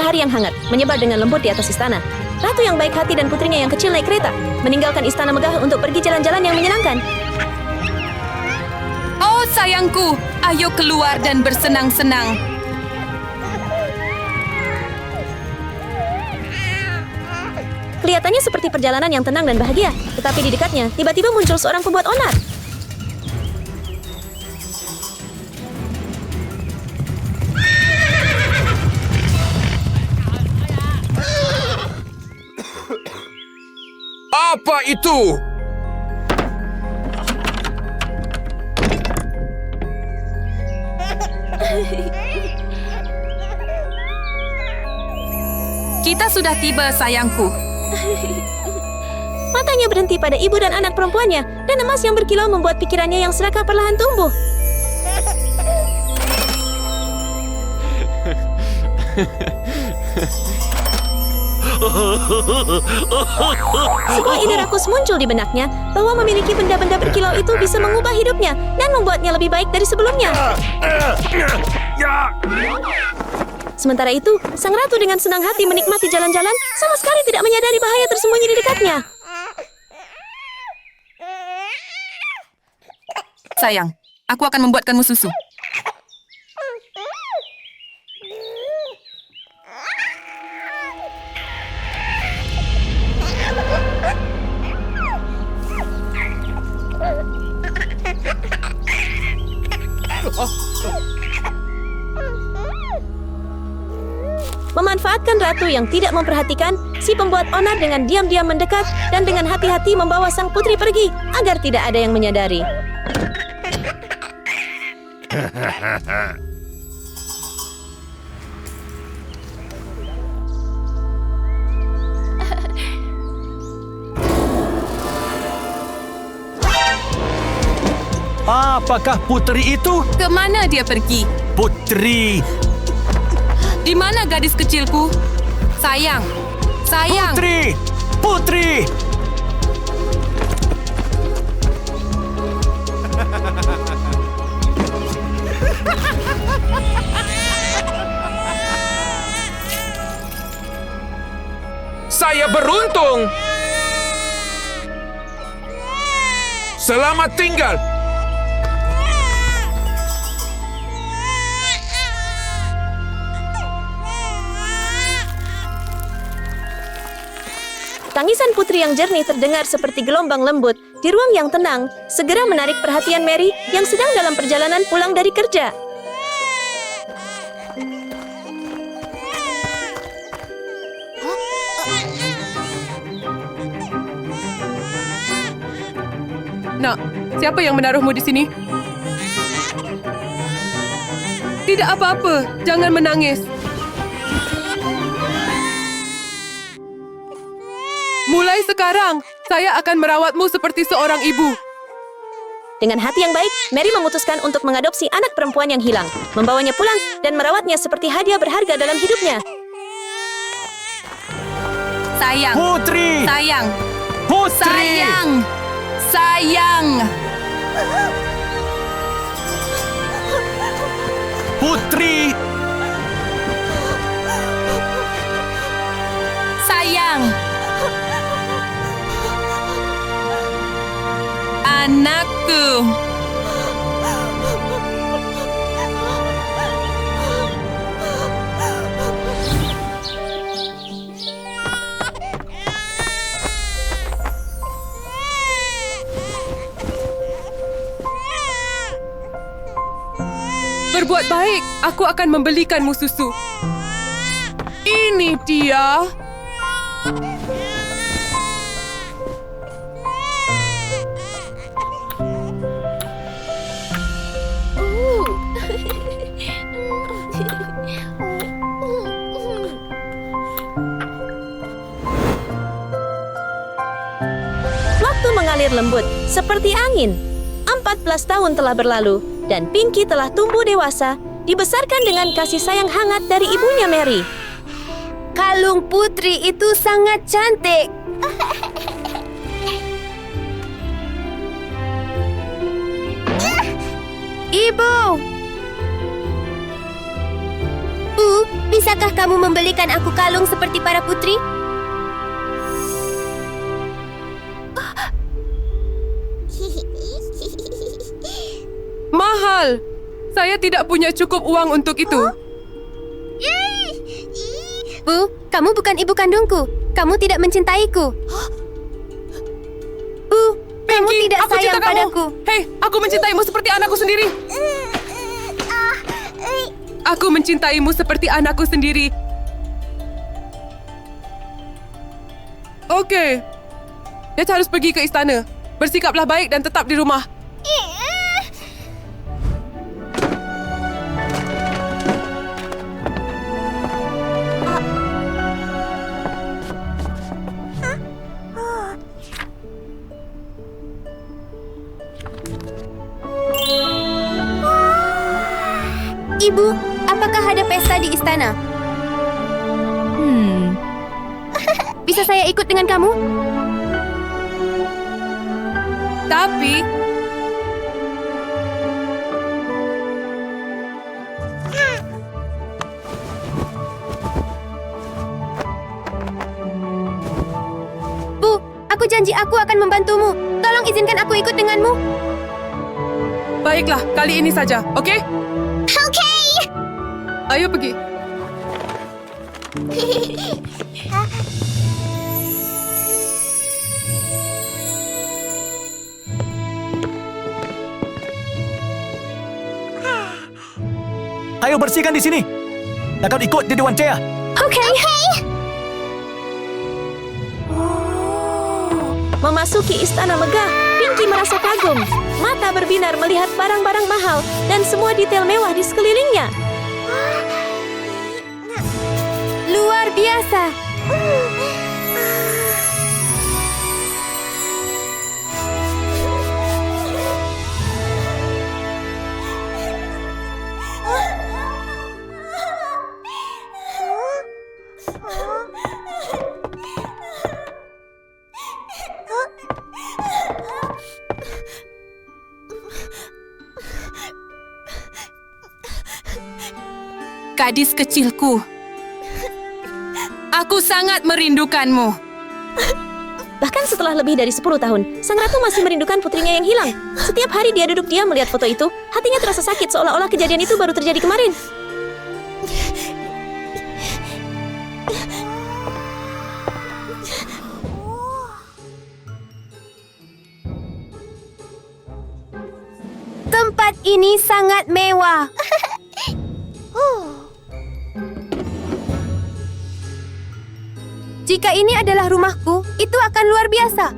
matahari yang hangat menyebar dengan lembut di atas istana. Ratu yang baik hati dan putrinya yang kecil naik kereta, meninggalkan istana megah untuk pergi jalan-jalan yang menyenangkan. Oh sayangku, ayo keluar dan bersenang-senang. Kelihatannya seperti perjalanan yang tenang dan bahagia, tetapi di dekatnya tiba-tiba muncul seorang pembuat onar. Apa itu? Kita sudah tiba, sayangku. Matanya berhenti pada ibu dan anak perempuannya, dan emas yang berkilau membuat pikirannya yang serakah perlahan tumbuh. Sebuah ide rakus muncul di benaknya bahwa memiliki benda-benda berkilau itu bisa mengubah hidupnya dan membuatnya lebih baik dari sebelumnya. Sementara itu, sang ratu dengan senang hati menikmati jalan-jalan, sama sekali tidak menyadari bahaya tersembunyi di dekatnya. Sayang, aku akan membuatkanmu susu. Memanfaatkan ratu yang tidak memperhatikan, si pembuat onar dengan diam-diam mendekat dan dengan hati-hati membawa sang putri pergi agar tidak ada yang menyadari. Apakah putri itu? Kemana dia pergi? Putri! Di mana gadis kecilku? Sayang, sayang. Putri! Putri! Saya beruntung. Selamat tinggal. Tangisan putri yang jernih terdengar seperti gelombang lembut di ruang yang tenang, segera menarik perhatian Mary yang sedang dalam perjalanan pulang dari kerja. Nak, siapa yang menaruhmu di sini? Tidak apa-apa, jangan menangis. Mulai sekarang, saya akan merawatmu seperti seorang ibu. Dengan hati yang baik, Mary memutuskan untuk mengadopsi anak perempuan yang hilang, membawanya pulang, dan merawatnya seperti hadiah berharga dalam hidupnya. Sayang, Putri! sayang, Putri! sayang, sayang. Putri! Sayang. Anakku. Berbuat baik, aku akan membelikanmu susu. Ini dia. Waktu mengalir lembut, seperti angin. 14 tahun telah berlalu, dan Pinky telah tumbuh dewasa, dibesarkan dengan kasih sayang hangat dari ibunya Mary. Kalung putri itu sangat cantik. Ibu! Bu, bisakah kamu membelikan aku kalung seperti para putri? Mahal. Saya tidak punya cukup uang untuk itu. Bu, kamu bukan ibu kandungku. Kamu tidak mencintaiku. Bu, kamu Pinky, tidak aku sayang cinta kamu. padaku. Hei, aku mencintaimu seperti anakku sendiri. Aku mencintaimu seperti anakku sendiri. Okey. Dia harus pergi ke istana. Bersikaplah baik dan tetap di rumah. Ibu, apakah ada pesta di istana? Bisa saya ikut dengan kamu? Tapi Bu, aku janji aku akan membantumu. Tolong izinkan aku ikut denganmu. baiklah, kali ini saja, okey? Okey. Ayo pergi. Ayo bersihkan di sini. Akan ikut di Dewan Chair. Okey. Memasuki istana megah, Pinky merasa kagum. Mata berbinar melihat barang-barang mahal dan semua detail mewah di sekelilingnya. Luar biasa. Gadis kecilku. Aku sangat merindukanmu. Bahkan setelah lebih dari 10 tahun, sang ratu masih merindukan putrinya yang hilang. Setiap hari dia duduk diam melihat foto itu, hatinya terasa sakit seolah-olah kejadian itu baru terjadi kemarin. Tempat ini sangat mewah. Jika ini adalah rumahku, itu akan luar biasa.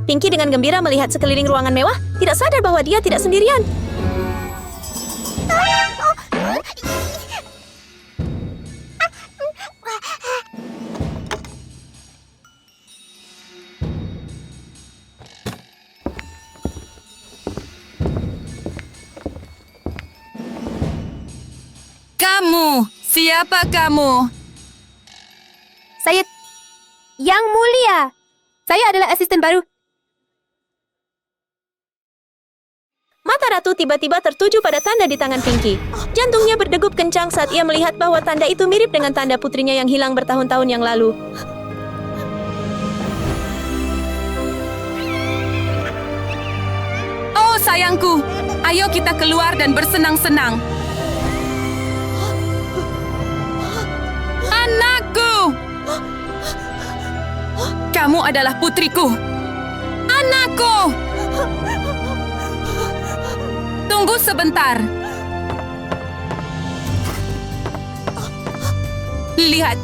Pinky dengan gembira melihat sekeliling ruangan mewah, tidak sadar bahwa dia tidak sendirian. Kamu, siapa kamu? Saya Yang Mulia. Saya adalah asisten baru. Mata ratu tiba-tiba tertuju pada tanda di tangan Pinky. Jantungnya berdegup kencang saat ia melihat bahwa tanda itu mirip dengan tanda putrinya yang hilang bertahun-tahun yang lalu. Oh sayangku, ayo kita keluar dan bersenang-senang. Anakku! Kamu adalah putriku. Anakku! Tunggu sebentar. Lihat,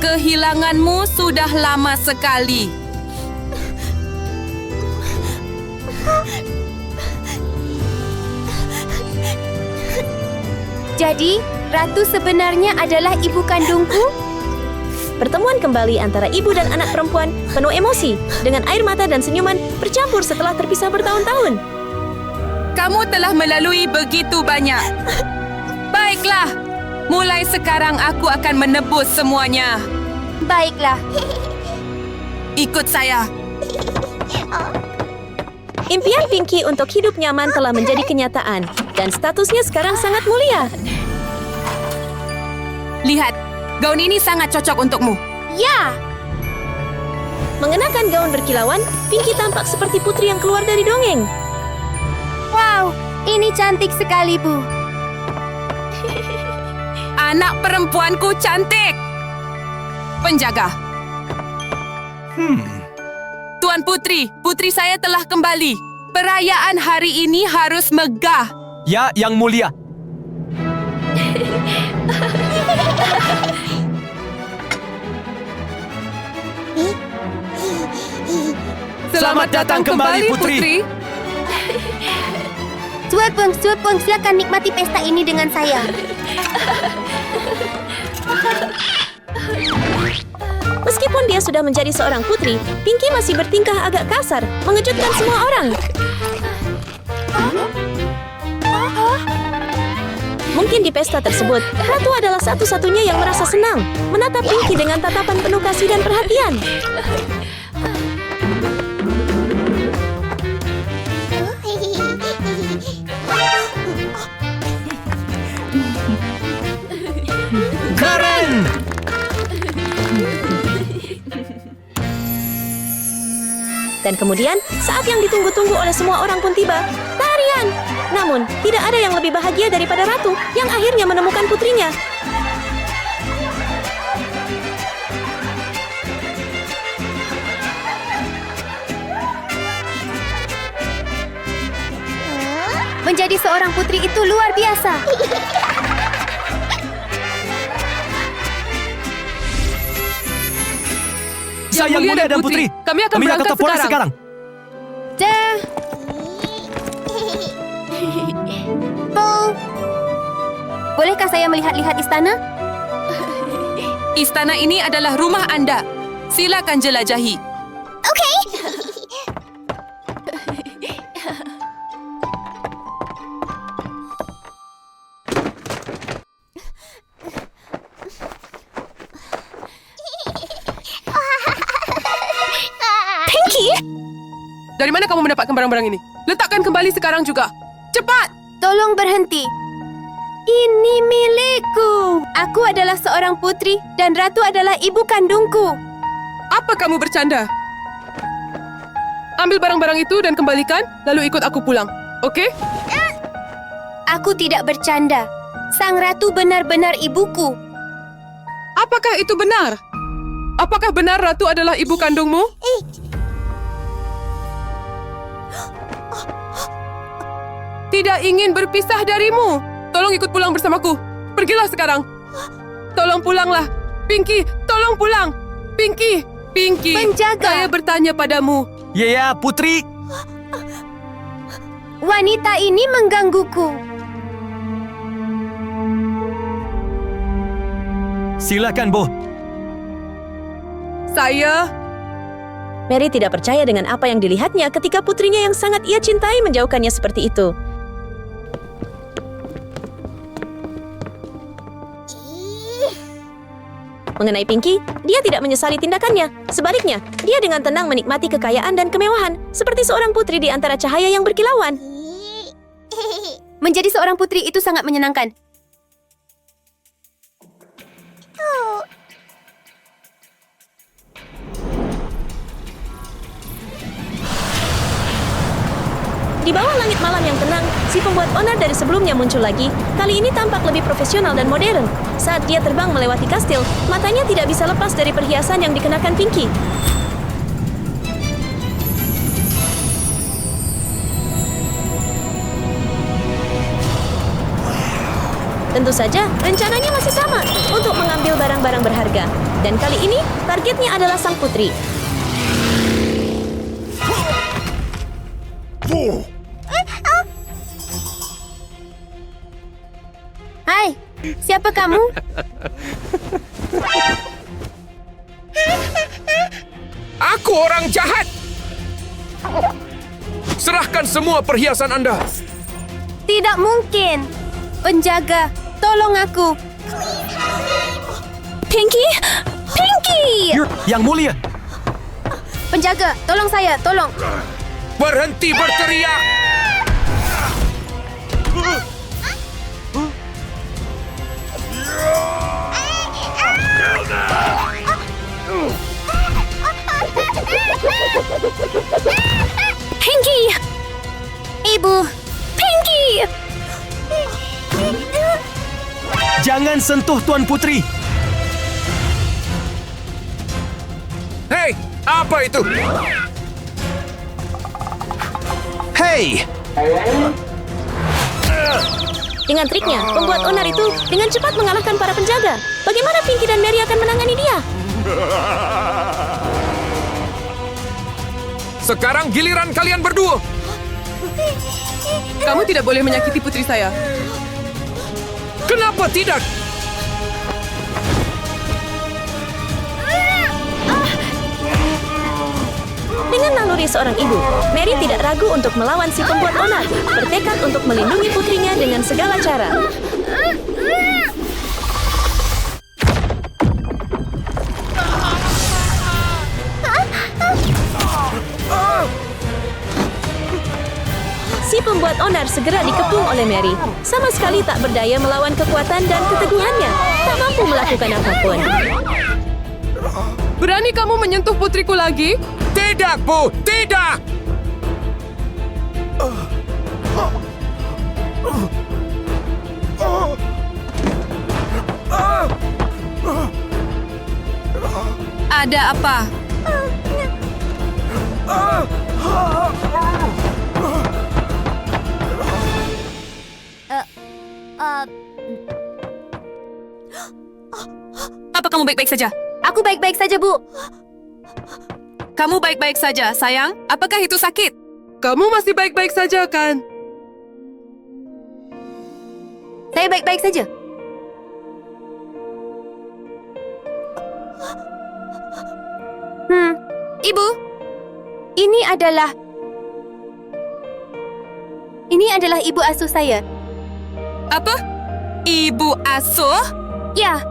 kehilanganmu sudah lama sekali. Jadi, ratu sebenarnya adalah ibu kandungku? Pertemuan kembali antara ibu dan anak perempuan penuh emosi, dengan air mata dan senyuman bercampur setelah terpisah bertahun-tahun. Kamu telah melalui begitu banyak. Baiklah, mulai sekarang aku akan menebus semuanya. Baiklah. Ikut saya. Impian Pinky untuk hidup nyaman telah menjadi kenyataan, dan statusnya sekarang sangat mulia. Lihat, gaun ini sangat cocok untukmu. Ya, Mengenakan gaun berkilauan, Pinky tampak seperti putri yang keluar dari dongeng. wow, ini cantik sekali, Bu. Anak perempuanku cantik. Penjaga. Tuan Putri, putri saya telah kembali. Perayaan hari ini harus megah. Ya, Yang Mulia. Selamat datang kembali, Putri. Suapung, silakan nikmati pesta ini dengan saya. Meskipun dia sudah menjadi seorang putri, Pinky masih bertingkah agak kasar, mengejutkan semua orang. Mungkin di pesta tersebut, Ratu adalah satu-satunya yang merasa senang, menatap Pinky dengan tatapan penuh kasih dan perhatian. Keren! Dan kemudian, saat yang ditunggu-tunggu oleh semua orang pun tiba, tarian! Namun, tidak ada yang lebih bahagia daripada Ratu yang akhirnya menemukan putrinya. Menjadi seorang putri itu luar biasa. Yang Mulia dan Putri, kami akan berangkat ke Forest sekarang. Dah. Bu, bolehkah saya melihat-lihat istana? Istana ini adalah rumah Anda. Silakan jelajahi. Dari mana kamu mendapatkan barang-barang ini? Letakkan kembali sekarang juga. Cepat! Tolong berhenti. Ini milikku. Aku adalah seorang putri dan Ratu adalah ibu kandungku. Apa kamu bercanda? Ambil barang-barang itu dan kembalikan, lalu ikut aku pulang. Oke? Aku tidak bercanda. Sang Ratu benar-benar ibuku. Apakah itu benar? Apakah benar Ratu adalah ibu kandungmu? Tidak ingin berpisah darimu. Tolong ikut pulang bersamaku. Pergilah sekarang. Tolong pulanglah. Pinky, tolong pulang. Pinky, Pinky. Penjaga. Saya bertanya padamu. Ya, Putri. Wanita ini menggangguku. Silakan, Bu. Saya... Mary tidak percaya dengan apa yang dilihatnya ketika putrinya yang sangat ia cintai menjauhkannya seperti itu. Mengenai Pinky, dia tidak menyesali tindakannya. Sebaliknya, dia dengan tenang menikmati kekayaan dan kemewahan, seperti seorang putri di antara cahaya yang berkilauan. Menjadi seorang putri itu sangat menyenangkan. Di bawah langit malam yang tenang, si pembuat onar dari sebelumnya muncul lagi. Kali ini tampak lebih profesional dan modern. Saat dia terbang melewati kastil, matanya tidak bisa lepas dari perhiasan yang dikenakan Pinky. Tentu saja, rencananya masih sama untuk mengambil barang-barang berharga. Dan kali ini, targetnya adalah sang putri. Hai, siapa kamu? Aku orang jahat! Serahkan semua perhiasan Anda. Tidak mungkin. Penjaga, tolong aku. Pinky! Pinky! Yang Mulia. Penjaga, tolong saya, tolong. Berhenti berteriak! Pinky! Ibu! Pinky! Jangan sentuh Tuan Putri. Hei, apa itu? Hei! Dengan triknya, pembuat onar itu dengan cepat mengalahkan para penjaga. Bagaimana Pinky dan Mary akan menangani dia? Sekarang giliran kalian berdua. Kamu tidak boleh menyakiti putri saya. Kenapa tidak? Dengan naluri seorang ibu, Mary tidak ragu untuk melawan si pembuat onar, bertekad untuk melindungi putrinya dengan segala cara. Si pembuat onar segera dikepung oleh Mary. Sama sekali tak berdaya melawan kekuatan dan keteguhannya. Tak mampu melakukan apapun. Berani kamu menyentuh putriku lagi? Tidak, Bu! Tidak! Ada apa? Apa kamu baik-baik saja? Aku baik-baik saja, Bu. Kamu baik-baik saja, sayang? Apakah itu sakit? Kamu masih baik-baik saja, kan? Saya baik-baik saja. Ibu, Ini adalah ibu asuh saya. apa? Ibu asuh? Ya.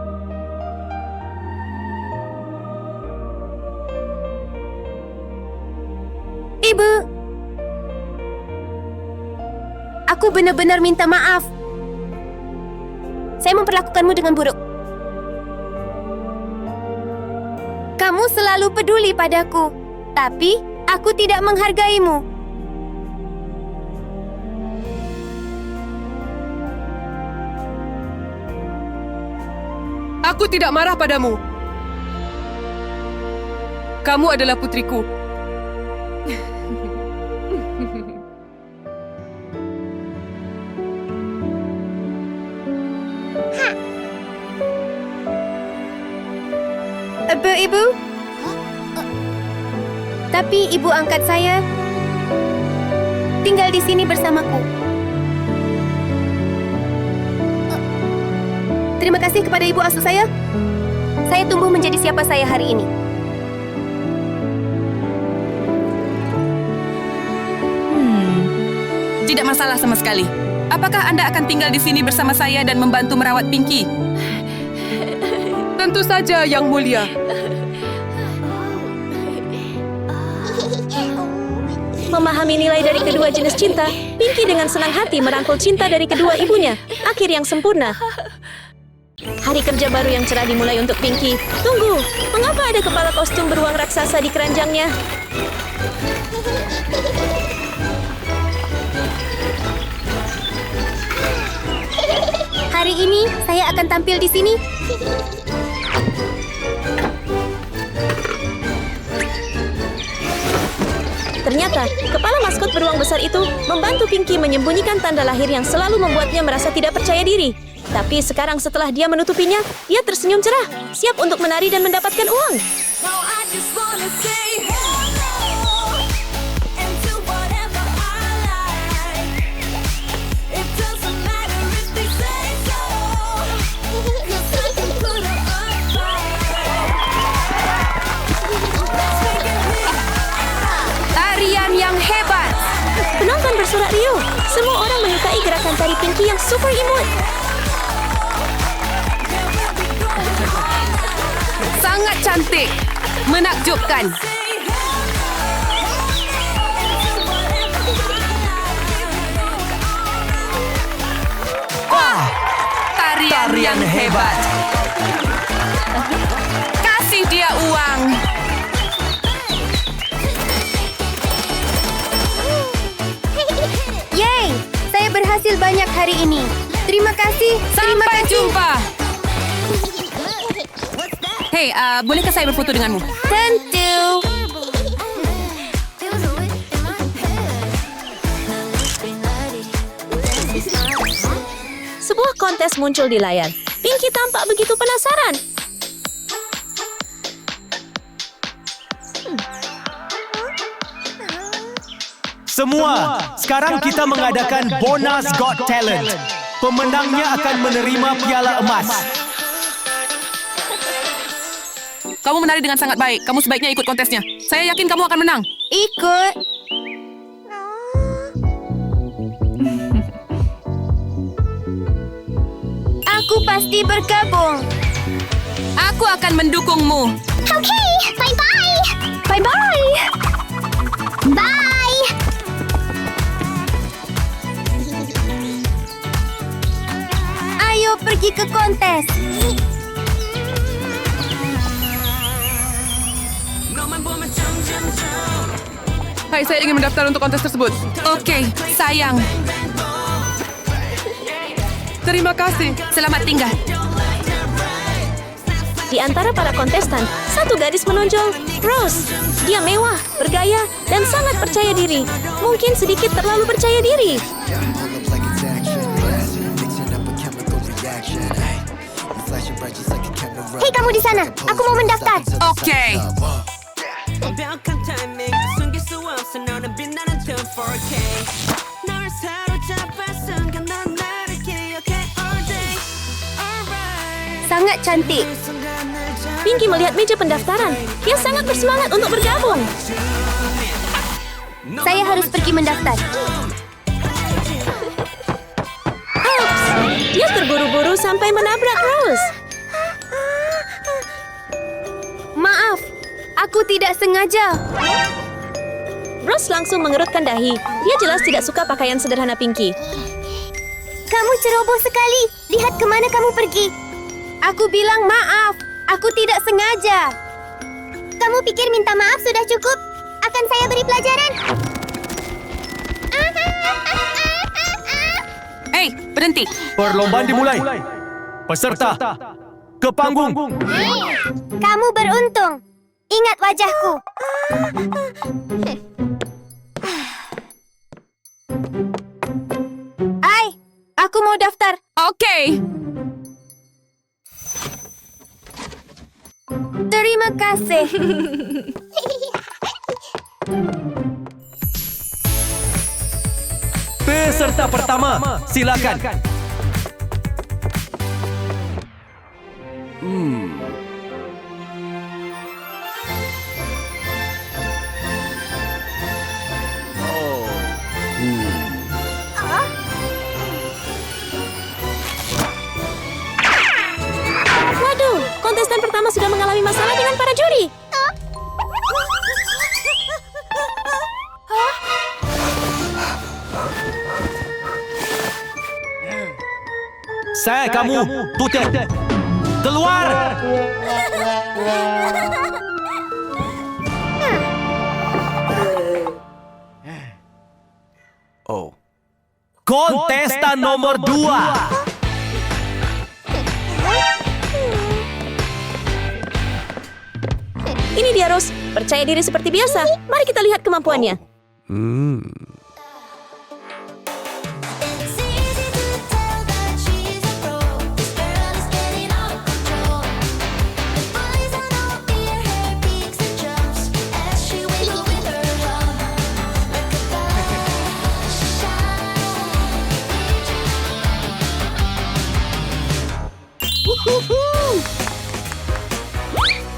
Ibu. Aku benar-benar minta maaf. Saya memperlakukanmu dengan buruk. Kamu selalu peduli padaku, tapi aku tidak menghargaimu. Aku tidak marah padamu. Kamu adalah putriku. Ibu? Tapi ibu angkat saya tinggal di sini bersamaku. Terima kasih kepada ibu asuh saya. Saya tumbuh menjadi siapa saya hari ini. Tidak masalah sama sekali. Apakah Anda akan tinggal di sini bersama saya dan membantu merawat Pinky? Tentu saja, Yang Mulia. Memahami nilai dari kedua jenis cinta, Pinky dengan senang hati merangkul cinta dari kedua ibunya. Akhir yang sempurna. Hari kerja baru yang cerah dimulai untuk Pinky. Tunggu, mengapa ada kepala kostum beruang raksasa di keranjangnya? Hari ini saya akan tampil di sini. Ternyata, kepala maskot beruang besar itu membantu Pinky menyembunyikan tanda lahir yang selalu membuatnya merasa tidak percaya diri. Tapi sekarang setelah dia menutupinya, dia tersenyum cerah, siap untuk menari dan mendapatkan uang. Tarian yang hebat! Penonton bersorak riuh. Semua orang menyukai gerakan tari Pinky yang super imut. Sangat cantik! Menakjubkan! Tarian yang hebat. Kasih dia uang. Yeay! Saya berhasil banyak hari ini. Terima kasih. Terima Sampai kasih. jumpa. Hei, bolehkah saya berfoto denganmu? Tentu. Sebuah kontes muncul di layar. Pinky tampak begitu penasaran. Semua, sekarang kita mengadakan Bonus Got Talent. Pemenangnya akan menerima piala emas. Kamu menari dengan sangat baik. Kamu sebaiknya ikut kontesnya. Saya yakin kamu akan menang. Ikut. Aku pasti bergabung. Aku akan mendukungmu. Okay, bye-bye. Bye-bye. Bye. Ayo pergi ke kontes. Hai, saya ingin mendaftar untuk kontes tersebut. Oke, sayang. Terima kasih. Selamat tinggal. Di antara para kontestan, satu gadis menonjol, Rose. Dia mewah, bergaya, dan sangat percaya diri. Mungkin sedikit terlalu percaya diri. Hei kamu di sana, aku mau mendaftar. Oke. 완벽한 타이밍 숨길 수 없어 너는 빛나는 4K 널 사로잡아 순간 넌 나를 기억해 all day alright Sangat cantik. Pinky melihat meja pendaftaran. Dia sangat bersemangat untuk bergabung. Saya harus pergi mendaftar. Oops! Dia terburu-buru sampai menabrak Rose. Maaf, aku tidak sengaja. Rose langsung mengerutkan dahi. Dia jelas tidak suka pakaian sederhana Pinky. Kamu ceroboh sekali. Lihat kemana kamu pergi. Aku bilang maaf. Aku tidak sengaja. Kamu pikir minta maaf sudah cukup? Akan saya beri pelajaran. Hei, berhenti. Perlombaan dimulai. Peserta, ke panggung. Kamu beruntung. Ingat wajahku. Hai, aku mau daftar. Oke. Terima kasih. Peserta pertama, silakan. Waduh, kontestan pertama sudah mengalami masalah dengan para juri. Saya kamu, Putih. Keluar! Oh. Kontestan nomor 2. Ini dia Rose, percaya diri seperti biasa. Mari kita lihat kemampuannya.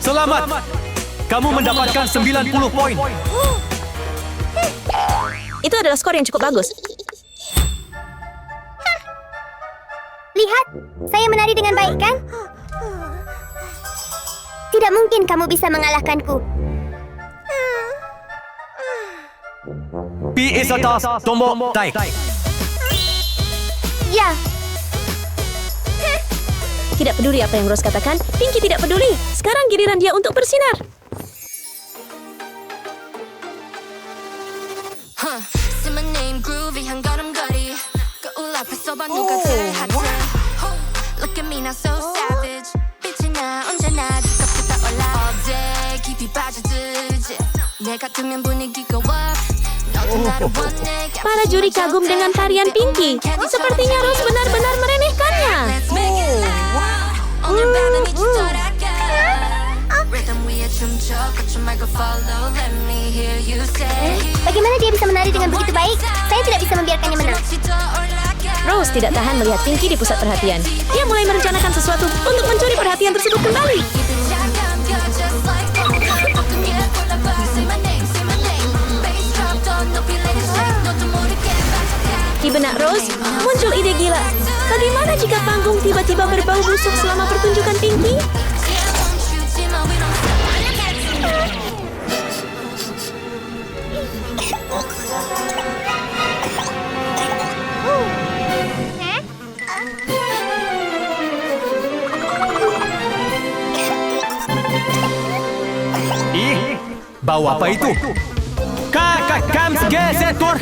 Selamat. Kamu mendapatkan 90 poin. Itu adalah skor yang cukup bagus. Lihat, saya menari dengan baik kan? Tidak mungkin kamu bisa mengalahkanku. PS atas, tombol taik. Ya. Tidak peduli apa yang Rose katakan, Pinky tidak peduli. Sekarang giliran dia untuk bersinar. Say my name groovy 한 걸음걸이 거울 앞에서 봐 누가 제일 핫해 Look at me now so savage 빛이 나 언제나 두껍게 떠올라 All day 깊이 빠져들지 내 같으면 분위기가 up 너도 나를 원해 Para juri kagum dengan tarian Pinky. Sepertinya Rose benar-benar meremehkannya. Let's make it loud 오늘 밤은 잊어라가 Rhythm 위에 춤춰 거쳐 말고 follow Let me hear you say Bagaimana dia bisa menari dengan begitu baik? Saya tidak bisa membiarkannya menang. Rose tidak tahan melihat Pinky di pusat perhatian. Dia mulai merencanakan sesuatu untuk mencuri perhatian tersebut kembali. Di benak Rose, muncul ide gila. Bagaimana jika panggung tiba-tiba berbau busuk selama pertunjukan Pinky? Bau apa itu? Kakak Kams Gesetor!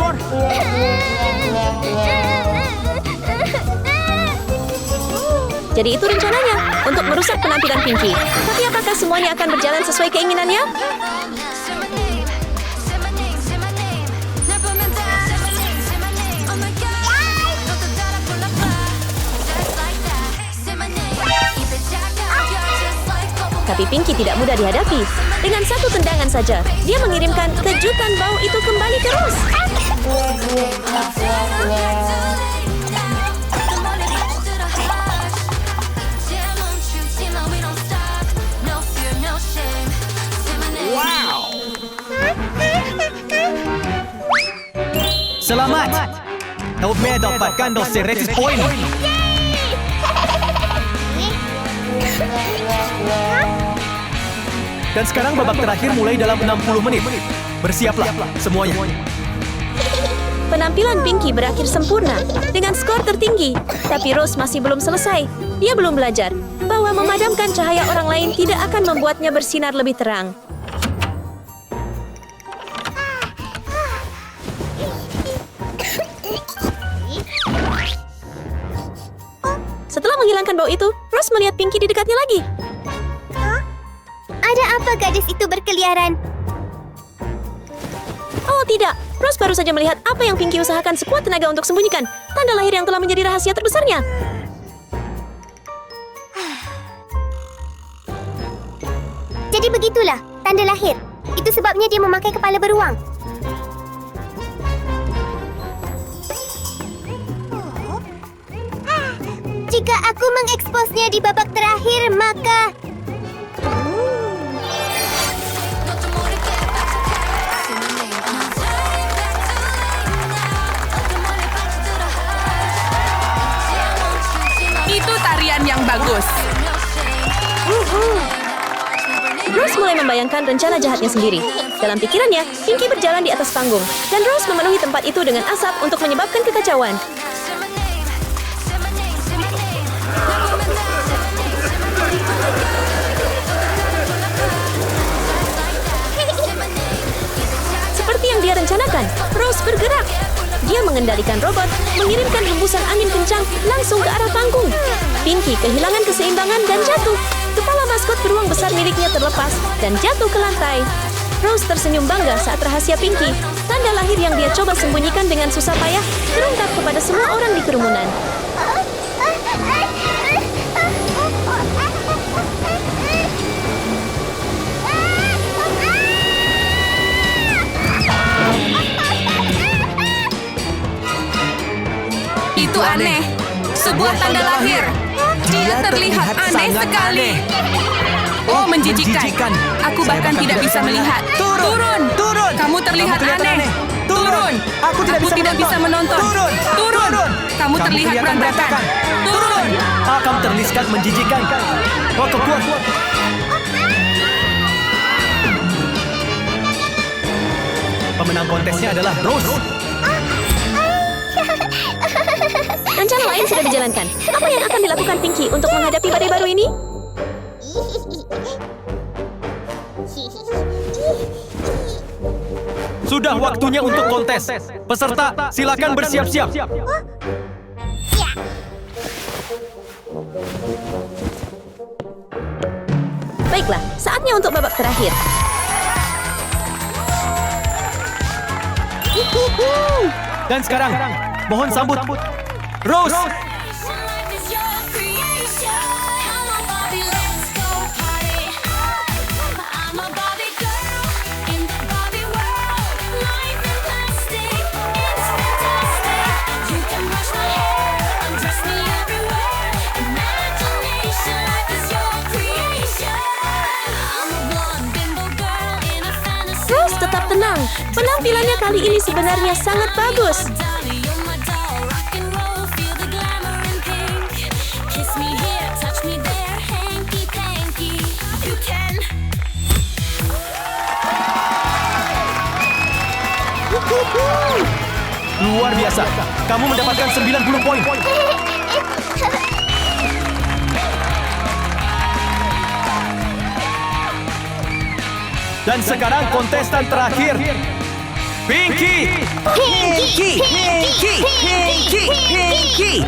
Jadi itu rencananya, untuk merusak penampilan Pinky. Tapi apakah semuanya akan berjalan sesuai keinginannya? Tapi Pinky tidak mudah dihadapi. Dengan satu tendangan saja, dia mengirimkan kejutan bau itu kembali ke Rose. Selamat! Taube dapatkan dosis rated point. Dan sekarang babak terakhir mulai dalam 60 menit. Bersiaplah semuanya. Penampilan Pinky berakhir sempurna dengan skor tertinggi. Tapi Rose masih belum selesai. Dia belum belajar bahwa memadamkan cahaya orang lain tidak akan membuatnya bersinar lebih terang. Setelah menghilangkan bau itu, Rose melihat Pinky di dekatnya lagi. Ada apa gadis itu berkeliaran? Oh tidak, Rose baru saja melihat apa yang Pinky usahakan sekuat tenaga untuk sembunyikan. Tanda lahir yang telah menjadi rahasia terbesarnya. Jadi begitulah, tanda lahir. Itu sebabnya dia memakai kepala beruang. Jika aku mengeksposnya di babak terakhir, maka... Itu tarian yang bagus. Rose mulai membayangkan rencana jahatnya sendiri. Dalam pikirannya, Pinky berjalan di atas panggung, dan Rose memenuhi tempat itu dengan asap untuk menyebabkan kekacauan. Seperti yang dia rencanakan, Rose bergerak. Dia mengendalikan robot, mengirimkan hembusan angin kencang langsung ke arah panggung. Pinky kehilangan keseimbangan dan jatuh. Kepala maskot beruang besar miliknya terlepas dan jatuh ke lantai. Rose tersenyum bangga saat rahasia Pinky, tanda lahir yang dia coba sembunyikan dengan susah payah, terungkap kepada semua orang di kerumunan. Itu aneh. Sebuah tanda lahir. Dia terlihat aneh sekali. Oh, menjijikkan. Aku bahkan tidak bisa melihat. Turun! Kamu terlihat aneh. Turun! Aku tidak bisa menonton. Turun! Kamu terlihat berantakan. Turun! Kamu terlihat menjijikkan. Oh, kuat. Pemenang kontesnya adalah Rose. Rencana lain sudah dijalankan. Apa yang akan dilakukan Pinky untuk menghadapi badai baru ini? Sudah waktunya untuk kontes. Peserta, silakan bersiap-siap. Baiklah, saatnya untuk babak terakhir. Dan sekarang, mohon sambut Rose. Life is your creation. I'm a Barbie, let's go party. I'm a Barbie girl in the Barbie world. Life in plastic, it's fantastic. You can brush my hair, undress me everywhere. Imagination, life is your creation. I'm a blonde bimbo girl in a fantasy Rose tetap tenang. Penampilannya kali ini sebenarnya sangat bagus. Dolly, you're my doll, rock and roll, feel the glamour in pink. Kiss me here, touch me there, hanky panky. You can. Luar biasa. Kamu mendapatkan 90 poin. Dan sekarang kontestan terakhir. Pinky. Pinky, Pinky, Pinky, Pinky.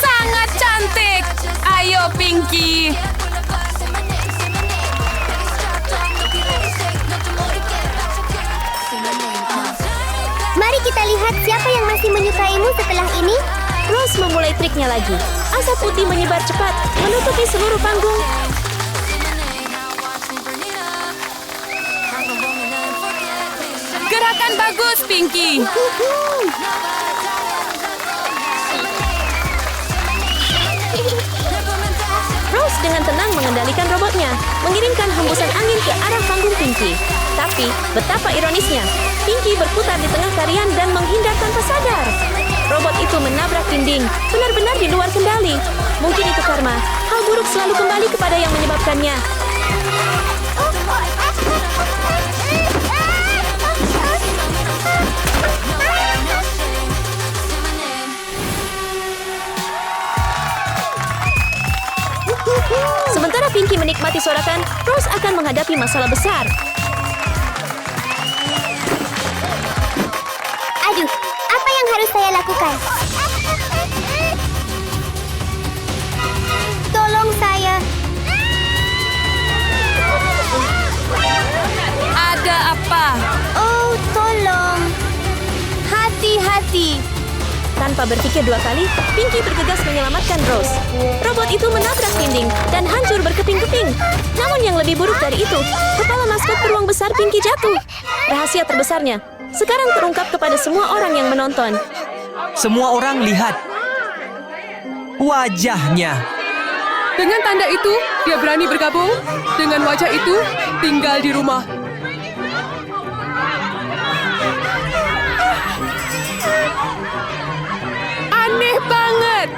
Sangat cantik. Ayo, Pinky. Mari kita lihat siapa yang masih menyukaimu setelah ini. Rose memulai triknya lagi. Asap putih menyebar cepat, menutupi seluruh panggung. Gerakan bagus, Pinky. Rose dengan tenang mengendalikan robotnya, mengirimkan hembusan angin ke arah panggung Pinky. Tapi, betapa ironisnya, Pinky berputar di tengah tarian dan menghindar tanpa sadar. Robot itu menabrak dinding, benar-benar di luar kendali. Mungkin itu karma, hal buruk selalu kembali kepada yang menyebabkannya. Sementara Pinky menikmati sorakan, Rose akan menghadapi masalah besar. Aduh, apa yang harus saya lakukan? Tolong saya. Ada apa? Oh, tolong. Hati-hati. Tanpa berpikir dua kali, Pinky bergegas menyelamatkan Rose. Robot itu menabrak dinding dan hancur berkeping-keping. Namun yang lebih buruk dari itu, kepala maskot beruang besar Pinky jatuh. Rahasia terbesarnya sekarang terungkap kepada semua orang yang menonton. Semua orang lihat wajahnya. Dengan tanda itu, dia berani bergabung. Dengan wajah itu, tinggal di rumah. Aneh banget.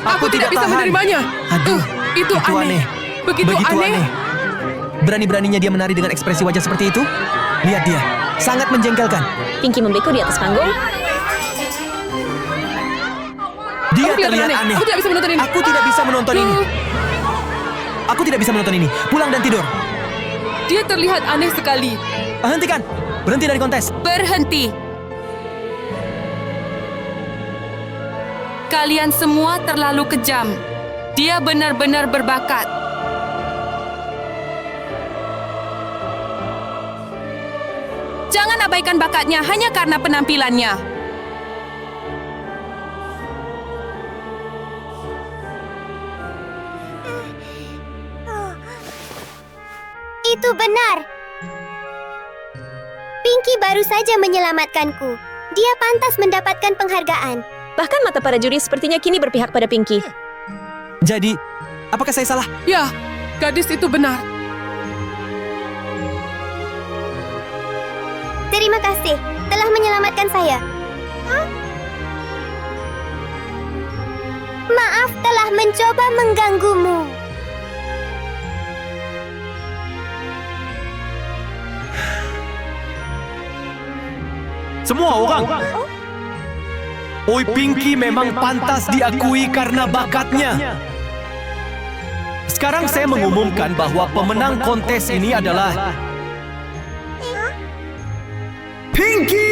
Aku tidak bisa tahan. menerimanya. Aduh, Itu aneh. Begitu aneh. Berani-beraninya dia menari dengan ekspresi wajah seperti itu. Lihat dia, sangat menjengkelkan. Pinky membeku di atas panggung. Dia Aku kelihatan terlihat aneh. Aku tidak bisa menonton ini. Aku tidak bisa menonton ini. Aku tidak bisa menonton ini. Pulang dan tidur. Dia terlihat aneh sekali. Hentikan. Berhenti dari kontes. Berhenti. Kalian semua terlalu kejam. Dia benar-benar berbakat. Jangan abaikan bakatnya hanya karena penampilannya. Itu benar. Pinky baru saja menyelamatkanku. Dia pantas mendapatkan penghargaan. Bahkan mata para juri sepertinya kini berpihak pada Pinky. Jadi, apakah saya salah? Ya, gadis itu benar. Terima kasih telah menyelamatkan saya. Maaf telah mencoba mengganggumu. Semua orang. Oi, Pinky memang pantas diakui karena bakatnya. Sekarang saya mengumumkan bahwa pemenang kontes ini adalah Pinky!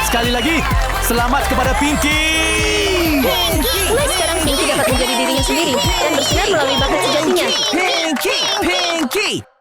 Sekali lagi, selamat kepada Pinky! Mulai sekarang Pinky dapat menjadi dirinya sendiri dan bersinar melalui bakat sejatinya. Pinky!